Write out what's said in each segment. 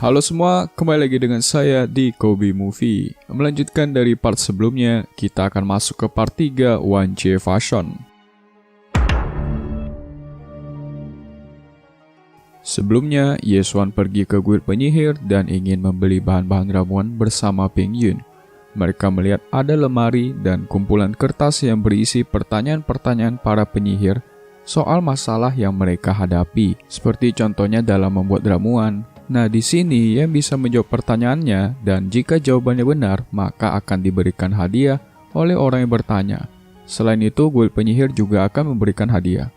Halo semua, kembali lagi dengan saya di Kobe Movie. Melanjutkan dari part sebelumnya, kita akan masuk ke part 3 1J Fashion. Sebelumnya, Yesuan pergi ke guild penyihir dan ingin membeli bahan-bahan ramuan bersama Ping Yun. Mereka melihat ada lemari dan kumpulan kertas yang berisi pertanyaan-pertanyaan para penyihir soal masalah yang mereka hadapi, seperti contohnya dalam membuat ramuan. Nah, di sini yang bisa menjawab pertanyaannya, dan jika jawabannya benar, maka akan diberikan hadiah oleh orang yang bertanya. Selain itu, guild penyihir juga akan memberikan hadiah.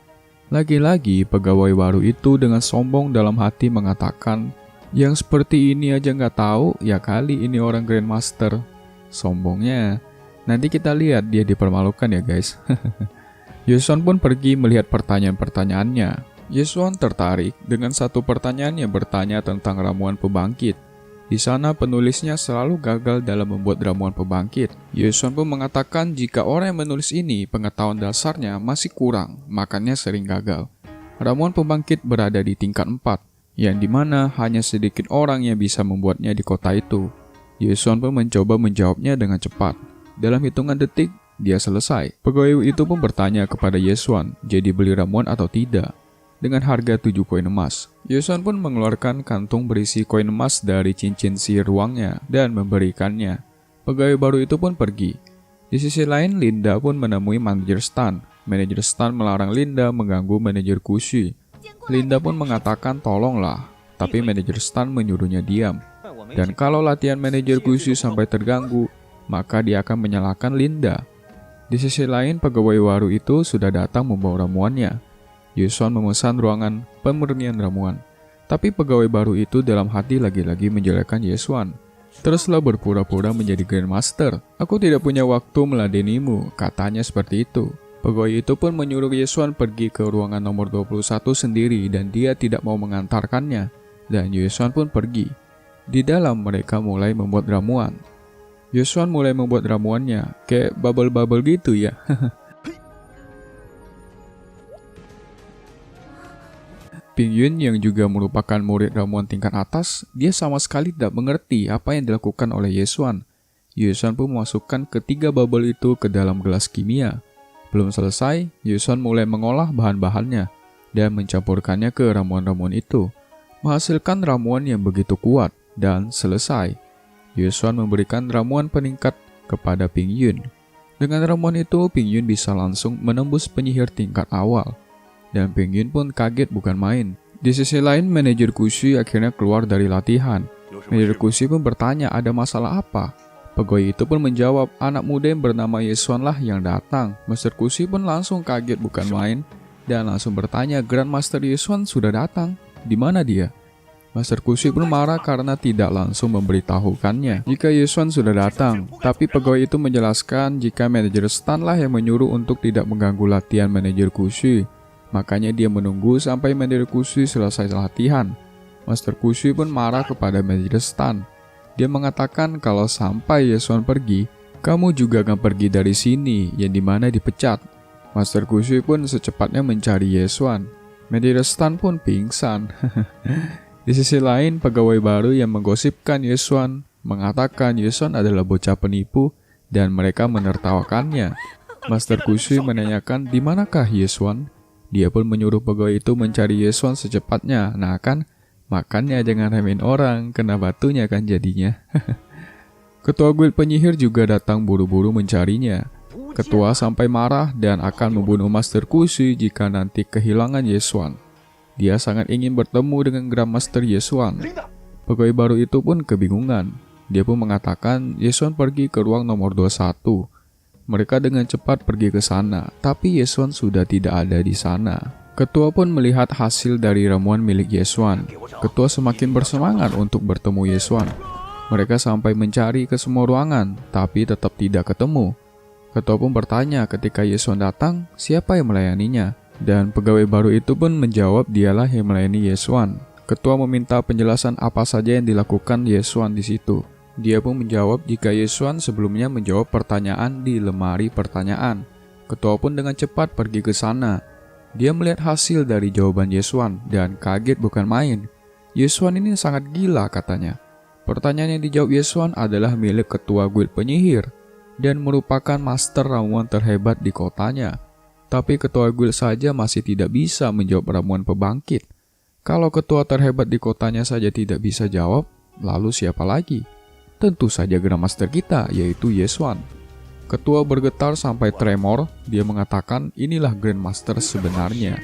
Lagi-lagi, pegawai baru itu dengan sombong dalam hati mengatakan, yang seperti ini aja nggak tahu, ya kali ini orang Grandmaster. Sombongnya. Nanti kita lihat dia dipermalukan ya guys. Yesuan pun pergi melihat pertanyaan-pertanyaannya. Yesuan tertarik dengan satu pertanyaan yang bertanya tentang ramuan pembangkit. Di sana penulisnya selalu gagal dalam membuat ramuan pembangkit. Yesuan pun mengatakan jika orang yang menulis ini pengetahuan dasarnya masih kurang, makanya sering gagal. Ramuan pembangkit berada di tingkat 4, yang dimana hanya sedikit orang yang bisa membuatnya di kota itu. Yesuan pun mencoba menjawabnya dengan cepat. Dalam hitungan detik, dia selesai. Pegawai itu pun bertanya kepada Yesuan, jadi beli ramuan atau tidak? Dengan harga 7 koin emas. Yesuan pun mengeluarkan kantung berisi koin emas dari cincin sihir ruangnya dan memberikannya. Pegawai baru itu pun pergi. Di sisi lain, Linda pun menemui manajer Stan. Manajer Stan melarang Linda mengganggu manajer Kushi. Linda pun mengatakan tolonglah, tapi manajer Stan menyuruhnya diam. Dan kalau latihan manajer Kushi sampai terganggu, maka dia akan menyalahkan Linda. Di sisi lain, pegawai baru itu sudah datang membawa ramuannya. Yesuan memesan ruangan pemurnian ramuan. Tapi pegawai baru itu dalam hati lagi-lagi menjelekkan Yesuan. Teruslah berpura-pura menjadi Grandmaster. Aku tidak punya waktu meladenimu, katanya seperti itu. Pegawai itu pun menyuruh Yesuan pergi ke ruangan nomor 21 sendiri dan dia tidak mau mengantarkannya. Dan Yesuan pun pergi. Di dalam mereka mulai membuat ramuan. Yesuan mulai membuat ramuannya, kayak bubble-bubble gitu ya. Ping Yun yang juga merupakan murid ramuan tingkat atas, dia sama sekali tidak mengerti apa yang dilakukan oleh Yesuan. Yesuan pun memasukkan ketiga bubble itu ke dalam gelas kimia. Belum selesai, Yesuan mulai mengolah bahan-bahannya dan mencampurkannya ke ramuan-ramuan itu, menghasilkan ramuan yang begitu kuat, dan selesai. Yesuan memberikan ramuan peningkat kepada Ping Yun. Dengan ramuan itu, Ping Yun bisa langsung menembus penyihir tingkat awal. Dan Ping Yun pun kaget bukan main. Di sisi lain, manajer Kushi akhirnya keluar dari latihan. Manajer Kushi pun bertanya ada masalah apa. Pegawai itu pun menjawab anak muda yang bernama Yesuan lah yang datang. Master Kushi pun langsung kaget bukan main dan langsung bertanya Grandmaster Yesuan sudah datang. Di mana dia? Master Kushi pun marah karena tidak langsung memberitahukannya jika Yesuan sudah datang. Tapi pegawai itu menjelaskan jika manajer Stan lah yang menyuruh untuk tidak mengganggu latihan manajer Kushi. Makanya dia menunggu sampai manajer Kushi selesai latihan. Master Kushi pun marah kepada manajer Stan. Dia mengatakan kalau sampai Yesuan pergi, kamu juga akan pergi dari sini, yang dimana dipecat. Master Kushi pun secepatnya mencari Yesuan. Manajer Stan pun pingsan. Di sisi lain, pegawai baru yang menggosipkan Yesuan mengatakan Yesuan adalah bocah penipu dan mereka menertawakannya. Master Kushi menanyakan di manakah Yesuan. Dia pun menyuruh pegawai itu mencari Yesuan secepatnya. Nah kan, makannya jangan remehin orang, kena batunya kan jadinya. Ketua guild penyihir juga datang buru-buru mencarinya. Ketua sampai marah dan akan membunuh Master Kushi jika nanti kehilangan Yesuan. Dia sangat ingin bertemu dengan Grandmaster Yesuan. Pegawai baru itu pun kebingungan. Dia pun mengatakan Yesuan pergi ke ruang nomor 21. Mereka dengan cepat pergi ke sana, tapi Yesuan sudah tidak ada di sana. Ketua pun melihat hasil dari ramuan milik Yesuan. Ketua semakin bersemangat untuk bertemu Yesuan. Mereka sampai mencari ke semua ruangan, tapi tetap tidak ketemu. Ketua pun bertanya ketika Yesuan datang, siapa yang melayaninya? Dan pegawai baru itu pun menjawab dialah yang melayani Yesuan. Ketua meminta penjelasan apa saja yang dilakukan Yesuan di situ. Dia pun menjawab jika Yesuan sebelumnya menjawab pertanyaan di lemari pertanyaan. Ketua pun dengan cepat pergi ke sana. Dia melihat hasil dari jawaban Yesuan dan kaget bukan main. Yesuan ini sangat gila katanya. Pertanyaan yang dijawab Yesuan adalah milik ketua guild penyihir dan merupakan master ramuan terhebat di kotanya. Tapi ketua guild saja masih tidak bisa menjawab ramuan pembangkit. Kalau ketua terhebat di kotanya saja tidak bisa jawab, lalu siapa lagi? Tentu saja Grandmaster kita, yaitu Yesuan. Ketua bergetar sampai tremor. Dia mengatakan inilah Grandmaster sebenarnya.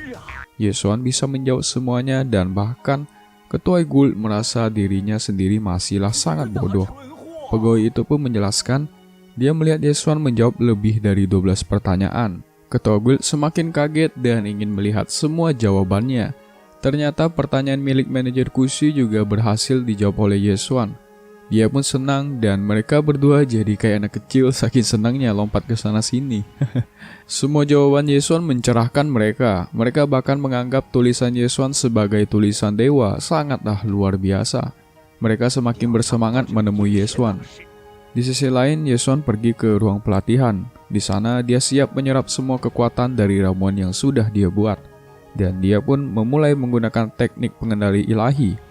Yesuan bisa menjawab semuanya dan bahkan ketua guild merasa dirinya sendiri masihlah sangat bodoh. Pegawai itu pun menjelaskan dia melihat Yesuan menjawab lebih dari 12 pertanyaan. Ketua guild semakin kaget dan ingin melihat semua jawabannya. Ternyata pertanyaan milik manajer Kushi juga berhasil dijawab oleh Yesuan. Dia pun senang dan mereka berdua jadi kayak anak kecil saking senangnya lompat ke sana sini. Semua jawaban Yesuan mencerahkan mereka. Mereka bahkan menganggap tulisan Yesuan sebagai tulisan dewa, sangatlah luar biasa. Mereka semakin bersemangat menemui Yesuan. Di sisi lain, Yesuan pergi ke ruang pelatihan. Di sana dia siap menyerap semua kekuatan dari ramuan yang sudah dia buat. Dan dia pun memulai menggunakan teknik pengendali ilahi.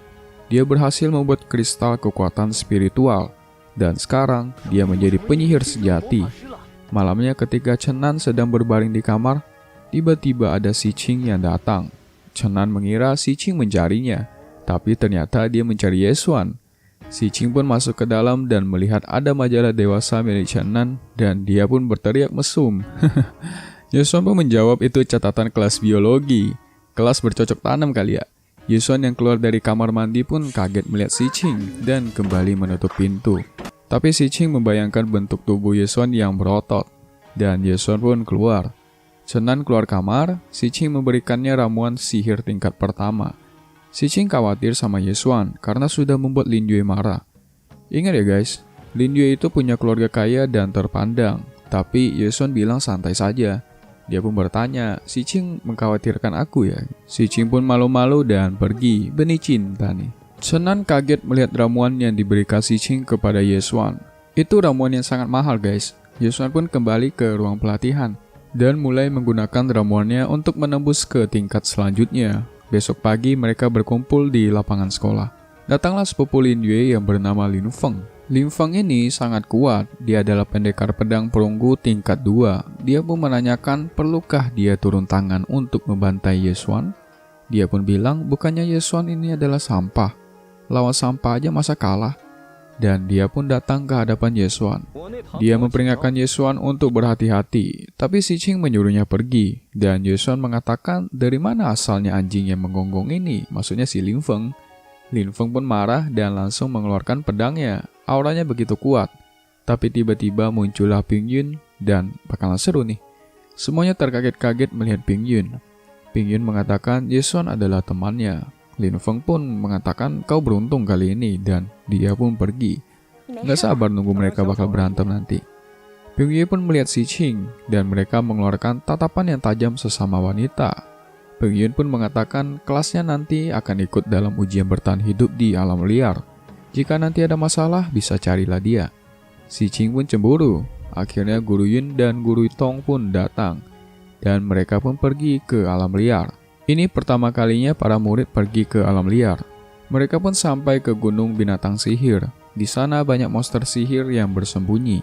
Dia berhasil membuat kristal kekuatan spiritual, dan sekarang dia menjadi penyihir sejati. Malamnya ketika Chen Nan sedang berbaring di kamar, tiba-tiba ada Si Qing yang datang. Chen Nan mengira Si Qing mencarinya, tapi ternyata dia mencari Yesuan. Si Qing pun masuk ke dalam dan melihat ada majalah dewasa milik Chen Nan, dan dia pun berteriak mesum. Yesuan pun menjawab itu catatan kelas biologi. Kelas bercocok tanam kali ya. Yesuan yang keluar dari kamar mandi pun kaget melihat Si Qing dan kembali menutup pintu. Tapi Si Qing membayangkan bentuk tubuh Yesuan yang berotot, dan Yesuan pun keluar. Chen Nan keluar kamar, Si Qing memberikannya ramuan sihir tingkat pertama. Si Qing khawatir sama Yesuan karena sudah membuat Lin Yue marah. Ingat ya guys, Lin Yue itu punya keluarga kaya dan terpandang, tapi Yesuan bilang santai saja. Dia pun bertanya, Si Qing mengkhawatirkan aku ya? Si Qing pun malu-malu dan pergi, benih cinta nih. Chen Nan kaget melihat ramuan yang diberikan Si Qing kepada Yesuan. Itu ramuan yang sangat mahal guys. Yesuan pun kembali ke ruang pelatihan dan mulai menggunakan ramuannya untuk menembus ke tingkat selanjutnya. Besok pagi mereka berkumpul di lapangan sekolah. Datanglah sepupu Lin Yue yang bernama Lin Feng. Lin Feng ini sangat kuat, dia adalah pendekar pedang perunggu tingkat 2. Dia pun menanyakan perlukah dia turun tangan untuk membantai Yesuan. Dia pun bilang bukannya Yesuan ini adalah sampah. Lawan sampah aja masa kalah. Dan dia pun datang ke hadapan Yesuan. Dia memperingatkan Yesuan untuk berhati-hati, tapi Si Qing menyuruhnya pergi. Dan Yesuan mengatakan dari mana asalnya anjing yang menggonggong ini, maksudnya si Lin Feng. Lin Feng pun marah dan langsung mengeluarkan pedangnya. Auranya begitu kuat. Tapi tiba-tiba muncullah Ping Yun dan bakalan seru nih. Semuanya terkaget-kaget melihat Ping Yun. Ping Yun mengatakan Yesuan adalah temannya. Lin Feng pun mengatakan kau beruntung kali ini dan dia pun pergi. Nggak sabar nunggu mereka bakal berantem nanti. Ping Yun pun melihat Si Qing dan mereka mengeluarkan tatapan yang tajam sesama wanita. Ping Yun pun mengatakan kelasnya nanti akan ikut dalam ujian bertahan hidup di alam liar. Jika nanti ada masalah, bisa carilah dia. Si Qing pun cemburu. Akhirnya Guru Yun dan Guru Tong pun datang. Dan mereka pun pergi ke alam liar. Ini pertama kalinya para murid pergi ke alam liar. Mereka pun sampai ke gunung binatang sihir. Di sana banyak monster sihir yang bersembunyi.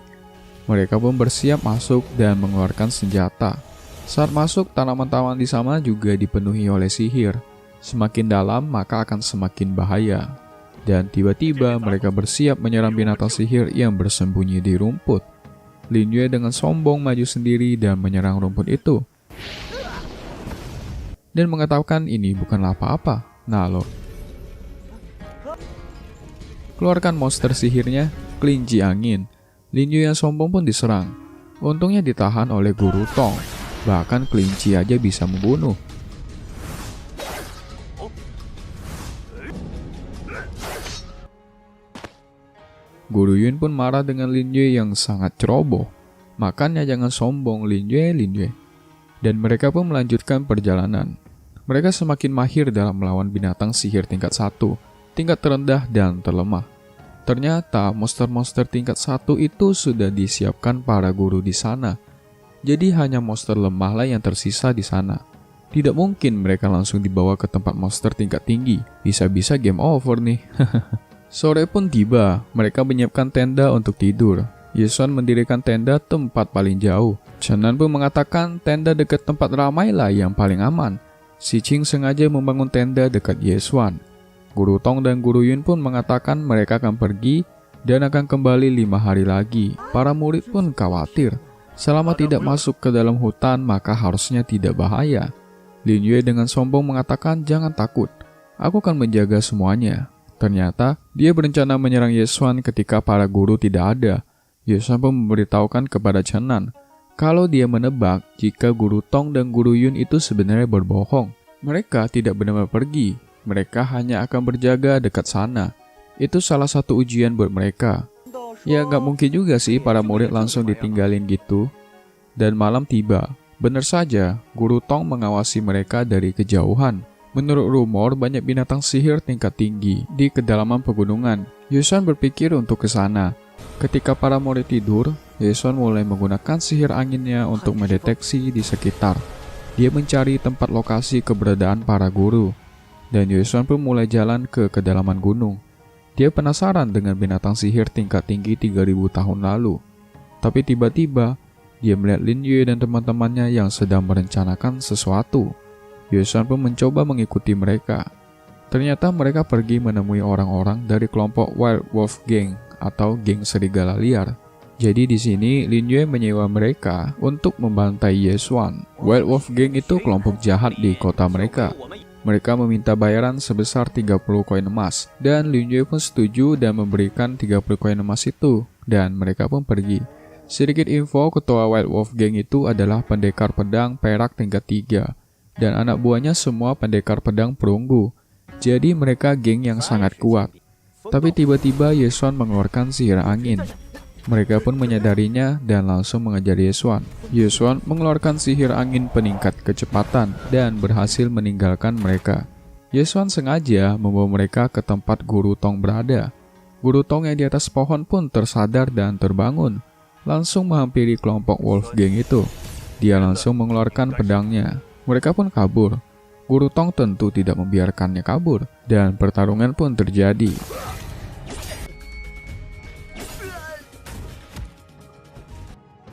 Mereka pun bersiap masuk dan mengeluarkan senjata. Saat masuk, tanaman-tanaman di sana juga dipenuhi oleh sihir. Semakin dalam, maka akan semakin bahaya. Dan tiba-tiba mereka bersiap menyerang binatang sihir yang bersembunyi di rumput. Lin Yue dengan sombong maju sendiri dan menyerang rumput itu. Dan mengatakan ini bukanlah apa-apa. Nah lo. Keluarkan monster sihirnya, kelinci angin. Lin Yue yang sombong pun diserang. Untungnya ditahan oleh Guru Tong. Bahkan kelinci aja bisa membunuh. Guru Yun pun marah dengan Lin Yue yang sangat ceroboh. Makanya jangan sombong Lin Yue, Lin Yue. Dan mereka pun melanjutkan perjalanan. Mereka semakin mahir dalam melawan binatang sihir tingkat 1, tingkat terendah dan terlemah. Ternyata monster-monster tingkat 1 itu sudah disiapkan para guru di sana. Jadi hanya monster lemahlah yang tersisa di sana. Tidak mungkin mereka langsung dibawa ke tempat monster tingkat tinggi. Bisa-bisa game over nih. Sore pun tiba, mereka menyiapkan tenda untuk tidur. Yesuan mendirikan tenda tempat paling jauh. Chenan pun mengatakan tenda dekat tempat ramai lah yang paling aman. Si Qing sengaja membangun tenda dekat Yesuan. Guru Tong dan Guru Yun pun mengatakan mereka akan pergi dan akan kembali 5 hari lagi. Para murid pun khawatir. Selama tidak masuk ke dalam hutan, maka harusnya tidak bahaya. Lin Yue dengan sombong mengatakan, "Jangan takut, aku akan menjaga semuanya." Ternyata, dia berencana menyerang Yesuan ketika para guru tidak ada. Yesuan pun memberitahukan kepada Chenan kalau dia menebak jika Guru Tong dan Guru Yun itu sebenarnya berbohong. Mereka tidak benar-benar pergi, mereka hanya akan berjaga dekat sana. Itu salah satu ujian buat mereka. Ya gak mungkin juga sih para murid langsung ditinggalin gitu. Dan malam tiba. Benar saja, Guru Tong mengawasi mereka dari kejauhan. Menurut rumor, banyak binatang sihir tingkat tinggi di kedalaman pegunungan. Yesuan berpikir untuk ke sana. Ketika para murid tidur, Yesuan mulai menggunakan sihir anginnya untuk mendeteksi di sekitar. Dia mencari tempat lokasi keberadaan para guru. Dan Yesuan pun mulai jalan ke kedalaman gunung. Dia penasaran dengan binatang sihir tingkat tinggi 3000 tahun lalu. Tapi tiba-tiba, dia melihat Lin Yue dan teman-temannya yang sedang merencanakan sesuatu. Yesuan pun mencoba mengikuti mereka. Ternyata mereka pergi menemui orang-orang dari kelompok Wild Wolf Gang atau geng serigala liar. Jadi di sini Lin Yue menyewa mereka untuk membantai Yesuan. Wild Wolf Gang itu kelompok jahat di kota mereka. Mereka meminta bayaran sebesar 30 koin emas. Dan Lin Yue pun setuju dan memberikan 30 koin emas itu. Dan mereka pun pergi. Sedikit info, ketua Wild Wolf Gang itu adalah pendekar pedang perak tingkat 3. Dan anak buahnya semua pendekar pedang perunggu. Jadi mereka geng yang sangat kuat. Tapi tiba-tiba Yesuan mengeluarkan sihir angin. Mereka pun menyadarinya dan langsung mengejar Yesuan. Yesuan mengeluarkan sihir angin peningkat kecepatan dan berhasil meninggalkan mereka. Yesuan sengaja membawa mereka ke tempat Guru Tong berada. Guru Tong yang di atas pohon pun tersadar dan terbangun. Langsung menghampiri kelompok Wolf Gang itu. Dia langsung mengeluarkan pedangnya. Mereka pun kabur. Guru Tong tentu tidak membiarkannya kabur. Dan pertarungan pun terjadi.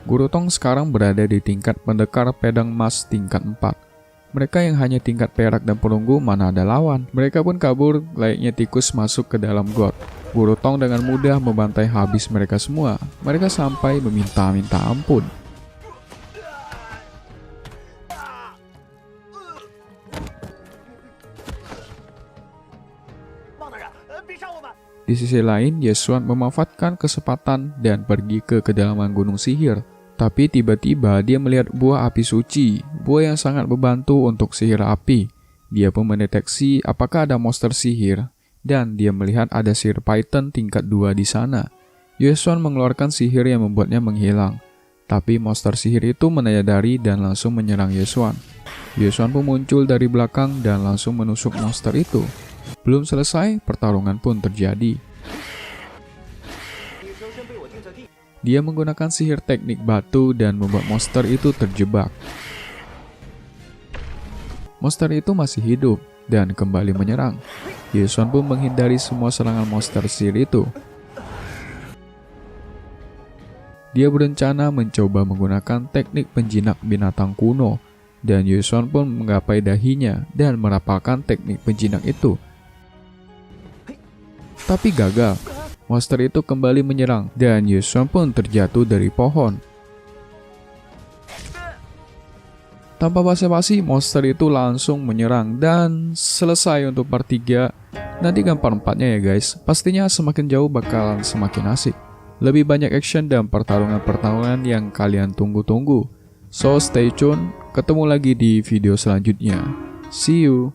Guru Tong sekarang berada di tingkat pendekar pedang emas tingkat 4. Mereka yang hanya tingkat perak dan perunggu mana ada lawan. Mereka pun kabur layaknya tikus masuk ke dalam got. Guru Tong dengan mudah membantai habis mereka semua. Mereka sampai meminta-minta ampun. Di sisi lain, Yesuan memanfaatkan kesempatan dan pergi ke kedalaman gunung sihir. Tapi tiba-tiba dia melihat buah api suci, buah yang sangat membantu untuk sihir api. Dia pun mendeteksi apakah ada monster sihir, dan dia melihat ada sihir Python tingkat 2 di sana. Yesuan mengeluarkan sihir yang membuatnya menghilang. Tapi monster sihir itu menyadari dan langsung menyerang Yesuan. Yesuan pun muncul dari belakang dan langsung menusuk monster itu. Belum selesai, pertarungan pun terjadi. Dia menggunakan sihir teknik batu dan membuat monster itu terjebak. Monster itu masih hidup dan kembali menyerang. Yesuan pun menghindari semua serangan monster sihir itu. Dia berencana mencoba menggunakan teknik penjinak binatang kuno. Dan Yesuan pun menggapai dahinya dan merapalkan teknik penjinak itu. Tapi gagal. Monster itu kembali menyerang dan Yesuan pun terjatuh dari pohon. Tanpa basa-basi, monster itu langsung menyerang dan selesai untuk part 3. Nantikan part 4-nya ya guys. Pastinya semakin jauh bakalan semakin asik. Lebih banyak action dan pertarungan-pertarungan yang kalian tunggu-tunggu. So stay tune, ketemu lagi di video selanjutnya. See you!